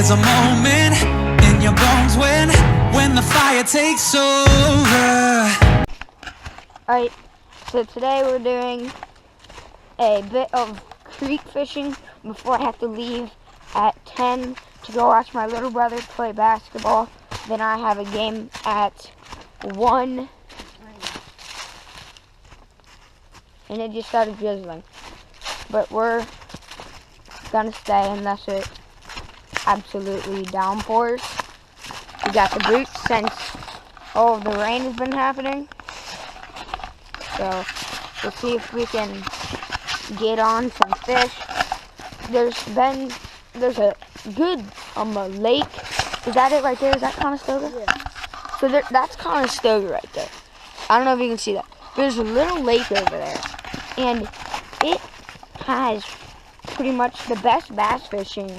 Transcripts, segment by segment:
There's a moment in your bones when the fire takes over. Alright, so today we're doing a bit of creek fishing before I have to leave at 10 to go watch my little brother play basketball. Then I have a game at 1. And it just started drizzling. But we're gonna stay unless it absolutely downpours. We got the boots since all of the rain has been happening. So we'll see if we can get on some fish. There's a good lake. Is that it right there? Is that Conestoga? Yeah. So that's Conestoga right there. I don't know if you can see that. There's a little lake over there, and it has pretty much the best bass fishing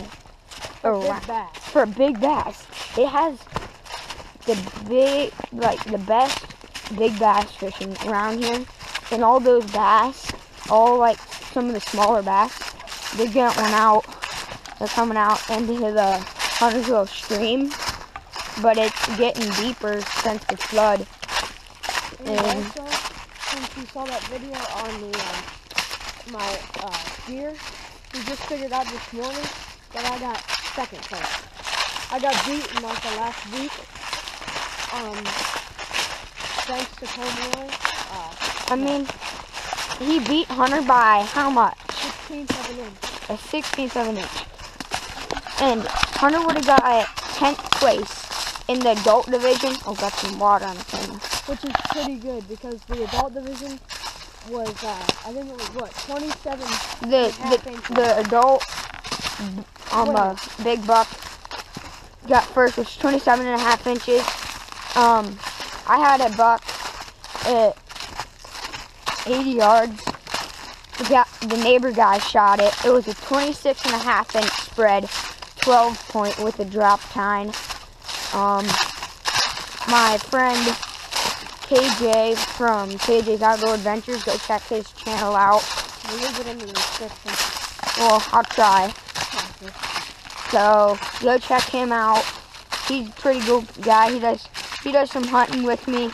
around. For a big bass. It has the best big bass fishing around here. And all those bass, some of the smaller bass, they're getting out. They're coming out into the Huntersville stream, but it's getting deeper since the flood. And also, since you saw that video on my gear, we just figured out this morning that I got second place. I got beat in like the last week. Thanks to Pomeroy. I mean, he beat Hunter by how much? 16th of an inch. A 16th of an inch. And Hunter would have got 10th place in the adult division. Oh, got some water on the camera. Which is pretty good because the adult division was, I think it was what, 27 The adult big buck got first, which is 27.5 inches. I had a buck at 80 yards. The neighbor guy shot it. It was a 26.5 inch spread, 12 point with a drop tine. My friend KJ from KJ's Outdoor Adventures, go check his channel out. We'll leave it in the description. Well, I'll try. So go check him out. He's a pretty good guy. He does some hunting with me,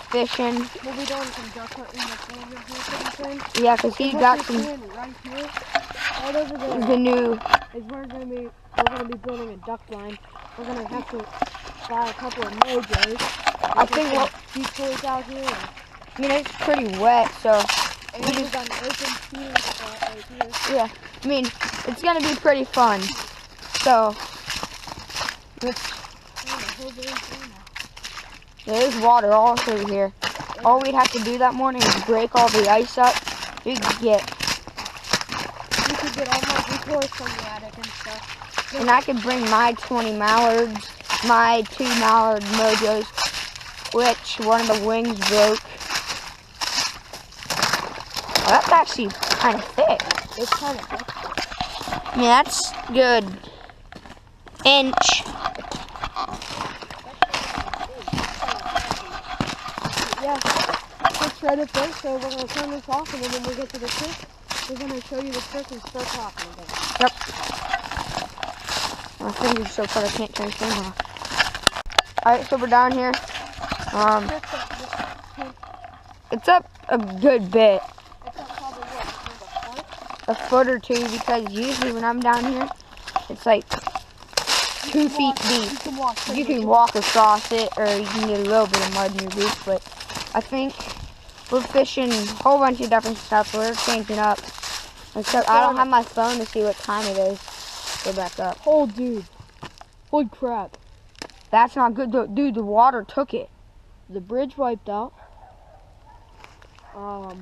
fishing. We'll be doing some duck hunting this morning. Yeah, cause he's got some. Right here, right over there. The new. Is we're gonna be building a duck blind. We're gonna have to buy a couple of mojos. I think what decoys out here. I mean, it's pretty wet, so. And we got an open field spot right here. Yeah, I mean, it's gonna be pretty fun. So. There's water all through here. All we'd have to do that morning is break all the ice up. We could get all my decoys from the attic and stuff. And I could bring my 20 mallards, my 2 mallard mojos, which one of the wings broke. Well, that's actually kind of thick. It's kind of thick. I mean, that's good. Inch. Yeah, it's right up there, so we're going to turn this off, and then when we get to the trick, we're going to show you the trick and start talking again. Yep. My fingers so cut I can't turn the camera off. Alright, so we're down here. It's up a good bit. It's up probably what, A foot or two, because usually when I'm down here, it's like 2 feet deep. You can walk across it, or you can get a little bit of mud in your boots, but I think we're fishing a whole bunch of different stuff. We're changing up. Except I don't have my phone to see what time it is. Go back up. Oh, dude. Holy crap. That's not good. Dude, the water took it. The bridge wiped out. Okay.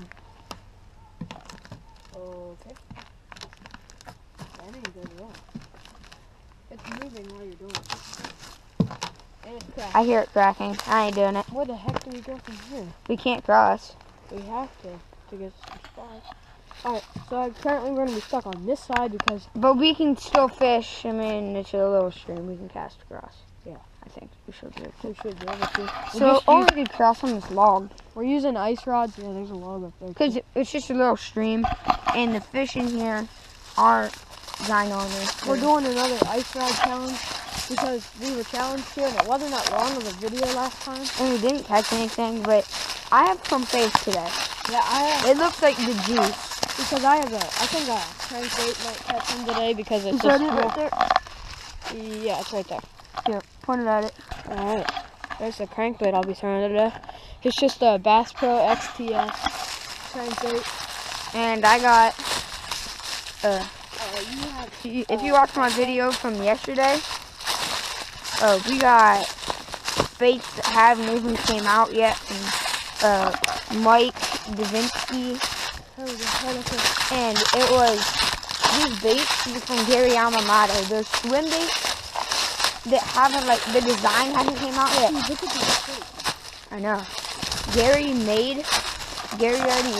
That ain't good at all. It's moving while you're doing it. And it's cracking. I hear it cracking. I ain't doing it. Where the heck do we go from here? We can't cross. We have to get some spots. Alright, so apparently we're going to be stuck on this side because... But we can still fish. I mean, it's a little stream. We can cast across. Yeah. I think we should do it. We should be able to. So, or we could cross on this log. We're using ice rods. Yeah, there's a log up there. Because it's just a little stream. And the fish in here aren't ginormous. We're doing another ice ride challenge because we were challenged here and it wasn't that long of a video last time. And we didn't catch anything, but I have some faith today. Yeah, I have, It looks like the juice. because I think a crankbait might catch him today because it's Is just that it right there? Yeah, it's right there. Here, point it at it. Alright, there's the crankbait I'll be throwing today. It's just a Bass Pro XTS crankbait. And I got, You have if you watched my video from yesterday, we got baits that haven't even came out yet from Mike Davinsky. And it was these baits from Gary Yamamoto. They're swim baits that haven't, like, the design hasn't came out yet. Look at these baits. I know. Gary already,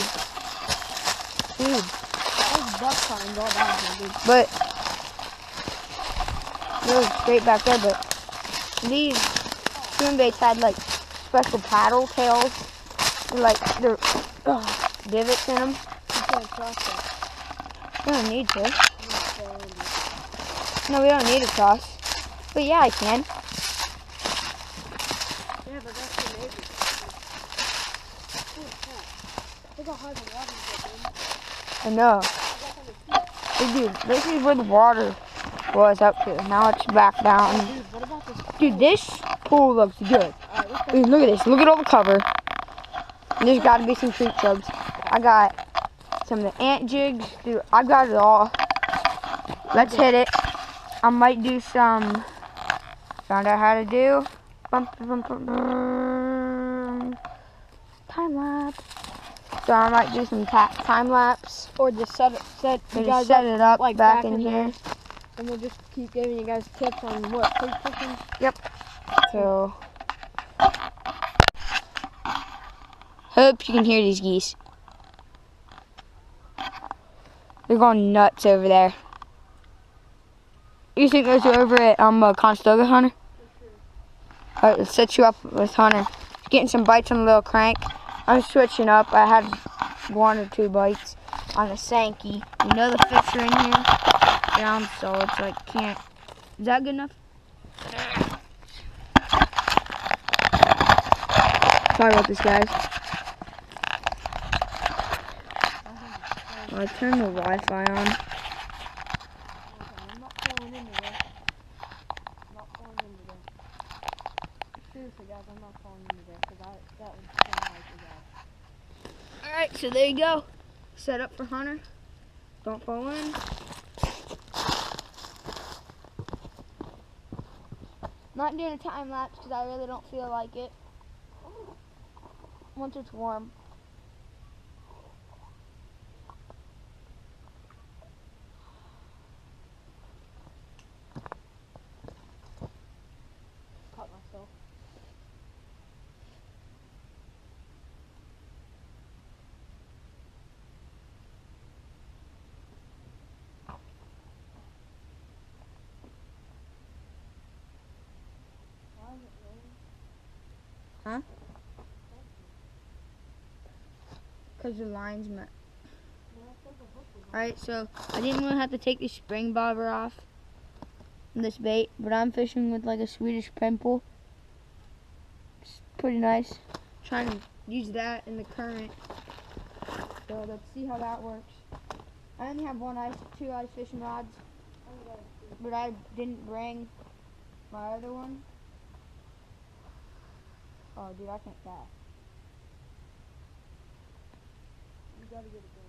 dude. Those buck signs all down here, dude. But it was straight back there. But these swim baits had, like, special paddle tails, like they're divots in them. You can't cross that. We don't need to. No, we don't need to cross. But yeah, I can. Yeah, but that's the neighbor. Look how high the water's getting. I know. Hey, dude, this is where the water was up to. Now it's back down. Dude, what about this? Dude, this pool looks good. Alright, let's go. Dude, look at this. Look at all the cover. There's got to be some creek chubs. I got some of the ant jigs. Dude, I got it all. Let's hit it. I might do some. Found out how to do. Time lapse. So I might do some time lapse. Or just set you And guys just set it up like back in here. And we'll just keep giving you guys tips on what creek fishing. So hope you can hear these geese. They're going nuts over there. You think those are over at Conestoga, Hunter? Alright, let's set you up with Hunter. Getting some bites on the little crank. I'm switching up. I had 1 or 2 bites on the Sankey. You know the fish are in here down, so it's like can't. Is that good enough? Sorry about this, guys. I turned the Wi-Fi on. I'm not falling into this. I'm not falling into this. Seriously, guys, I'm not falling into this because that would sound like a guy. Alright, so there you go. Set up for Hunter. Don't fall in. Not doing a time lapse because I really don't feel like it. Once it's warm. Caught myself. Why is it raining? Because the line's met. Alright, so I didn't want to have to take the spring bobber off this bait, but I'm fishing with like a Swedish pimple. It's pretty nice. Trying to use that in the current. So let's see how that works. I only have 2 ice fishing rods, but I didn't bring my other one. Oh, dude, I can't cast. You gotta get it going.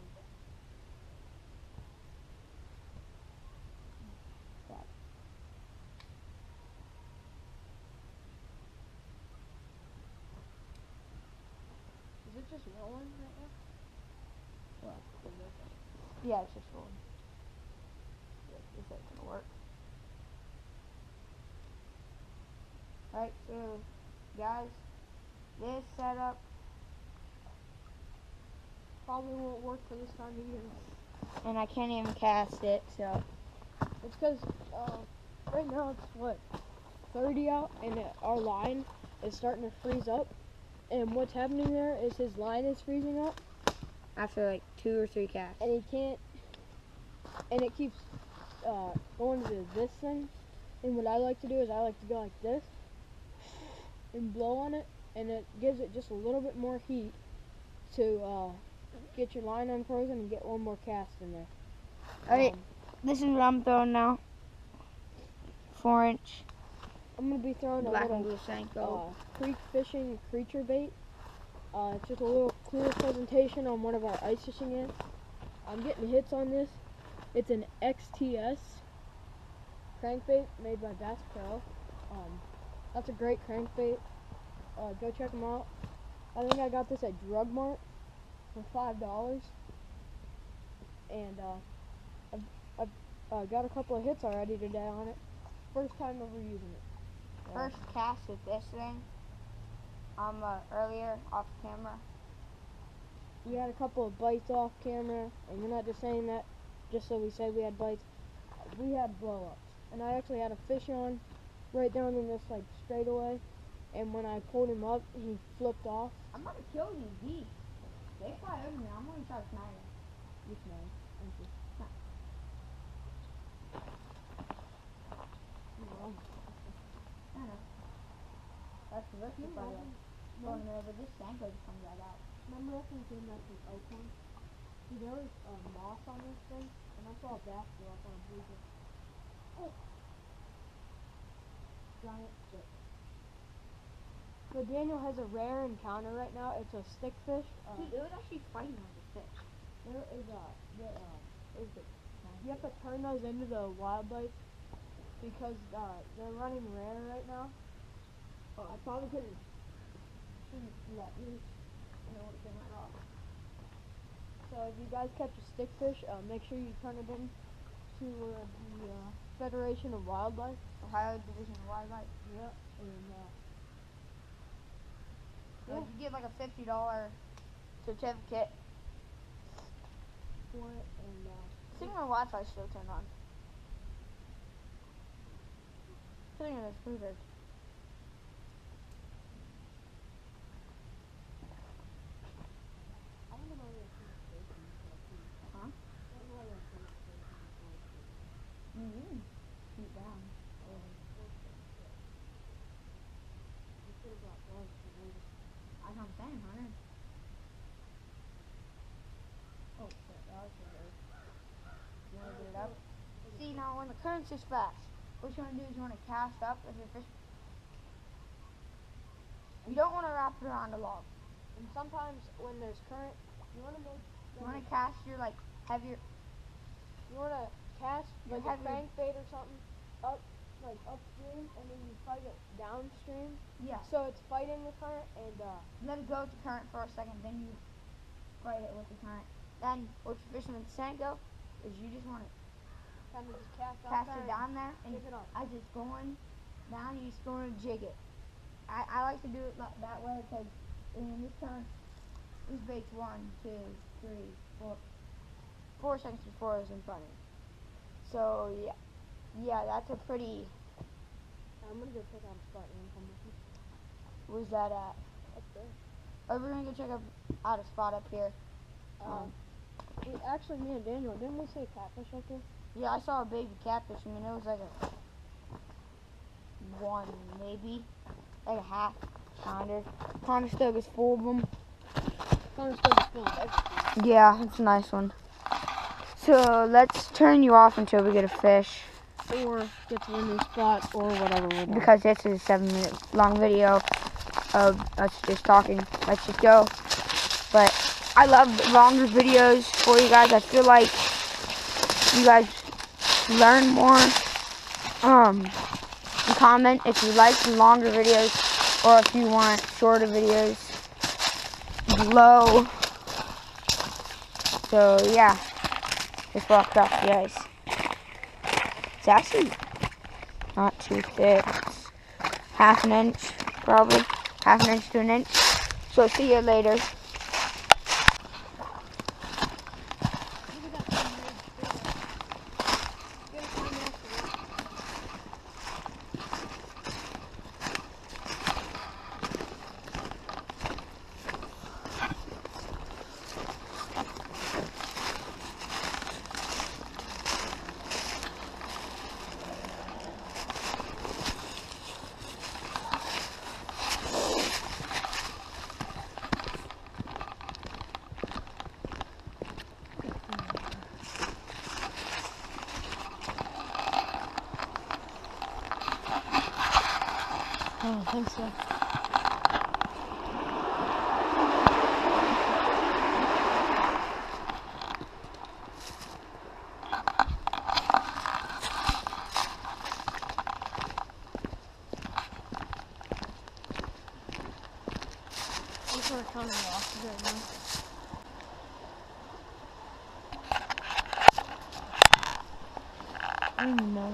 Is it just rolling right now? What? Yeah, it's just rolling. Is that gonna work? Alright, so guys, this setup, Probably won't work for this time of year. and I can't even cast it, so It's because right now it's what 30 out, and our line is starting to freeze up. And what's happening there is his line is freezing up, after like 2 or 3 casts. and he can't. And it keeps go into this thing, and what I like to do is I like to go like this and blow on it, and it gives it just a little bit more heat to get your line unfrozen and get one more cast in there. Alright, this is what I'm throwing now. 4-inch I'm gonna be throwing a black and little blue Senko. creek fishing creature bait. It's just a little clear presentation on one of our ice fishing ends. I'm getting hits on this. It's an XTS crankbait made by Bass Pro. That's a great crankbait. Go check them out. I think I got this at Drug Mart for $5, and I've got a couple of hits already today on it. First time ever using it. First cast with this thing. Earlier off camera. We had a couple of bites off camera, and we're not just saying that just so we say we had bites. We had blow-ups, and I actually had a fish on right down in this like straightaway, and when I pulled him up, he flipped off. I'm gonna kill these geese. They fly over me. I'm gonna try to snag them. This man. Thank you. I know. That's the rest of the throwing them over. This Senko just comes right out. Remember us when we came back to Oakland? See, there was moss on this thing, and I saw a bass go up on a blue fish. Oh! Giant stick. So Daniel has a rare encounter right now. It's a stickfish. Dude, it was actually fighting on the fish. There is you have to turn those into the wild bites because they're running rare right now. I probably shouldn't let you know it came right off. So if you guys catch a stickfish, make sure you turn it in to the Federation of Wildlife. Ohio Division of Wildlife. Yeah, and So you get like a $50 certificate. for it, and I think my Wi-Fi's still turned on. I think it's booted. I don't know why they're so station. Huh? I don't know why they're so station. Keep down. You should have brought gloves for later. That's what I'm saying, Hunter. Oh shit, that was good. You wanna get it up? See, now when the current's this fast, what you wanna do is you wanna cast up with your fish. You don't wanna wrap it around a log. And sometimes when there's current, you want to make You wanna cast your like heavier. you want to cast You like have a your- crankbait or something up like upstream, and then you fight it downstream. Yeah. So it's fighting the current, and Let it go with the current for a second, then you fight it with the current. Then what you're fishing with the Senko is you just wanna kind of just cast up cast there it down there and pick it up. I just going down, you just going to jig it. I like to do it that way because in this current, this bait's 1, 2, 3, 4 seconds before it was in front of me. So yeah, that's a pretty. I'm gonna go check out a spot and come with you. Where's that at? Up there. Oh, we're gonna go check out a spot up here. Actually, me and Daniel, didn't we say catfish up there? Yeah, I saw a baby catfish. I mean, it was like a 1, maybe, like a half pounder. Conestoga is full of them. Conestoga's full of everything. Yeah, it's a nice one. So let's turn you off until we get a fish, Or get to a new spot, or whatever we're doing. because this is a 7-minute long video of us just talking. Let's just go. But I love longer videos for you guys. I feel like you guys learn more. Comment if you like the longer videos or if you want shorter videos below. So yeah, just walked off the ice. It's actually not too thick. It's half an inch, probably half an inch to an inch. So see you later. don't think so. These are kind of lost right now. I don't even know.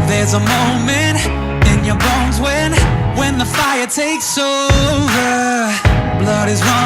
There's a moment in your bones when the fire takes over. Blood is running.